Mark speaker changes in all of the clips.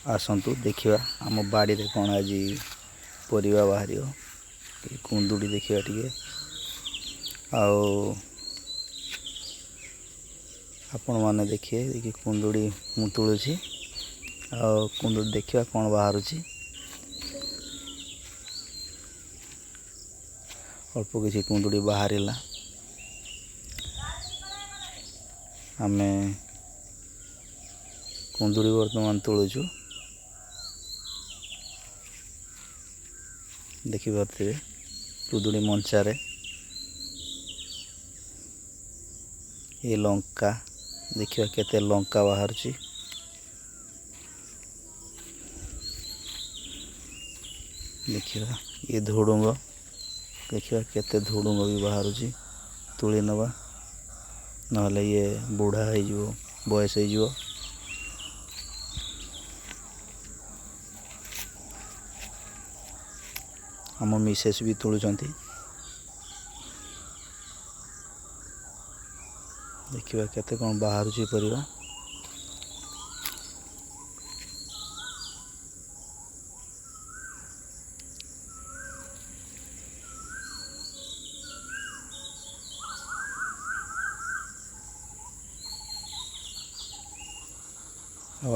Speaker 1: आसतु देखा आम बाड़ी रे कौन आज परिवा बाहर कुंदुड़ी देखा टे आपण मैंने देखिए देखिए कुंदुड़ी मु तुलुची कुंदुड़ी देखा कौन बाहर अल्प किसी कुंदुड़ी बाहर आम कुंदुड़ी बर्तमान तुलुचु देखिपे कुंदुड़ी मंचार ये लंका देखिए केते लंका बाहर देखिए ये धुडुंग देखिए केते धुडुंग भी बाहर तुली नवा नहले ये बुढ़ा हो बयस हो आम मिसेस भी तुलुचंती देखिए केते कौन बाहर परिवा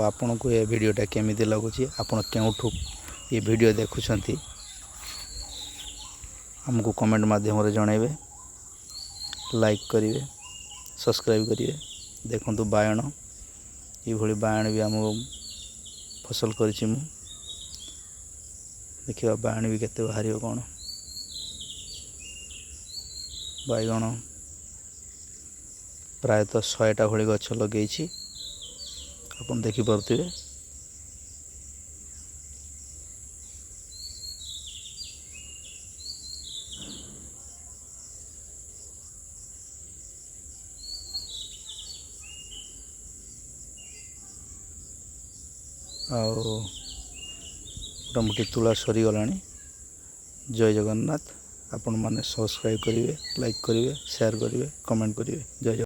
Speaker 1: आपण को ये वीडियोटा केमी लगुच आपण क्यों ये वीडियो देखुंत आमको कमेंट माध्यम जनइबे लाइक करेंगे सब्सक्राइब करेंगे देखु बायण ये बायण भी आम फसल करिछि मु देखिए बायण भी केते बाहर कौन बैगण प्रायतः 100टा भली गछ लगे अपन देखिपे मोटामोटी तुला सरीगला। जय जगन्नाथ। आपण मैंने सब्सक्राइब करेंगे लाइक करेंगे शेयर करेंगे कमेंट करेंगे। जय जगन्नाथ।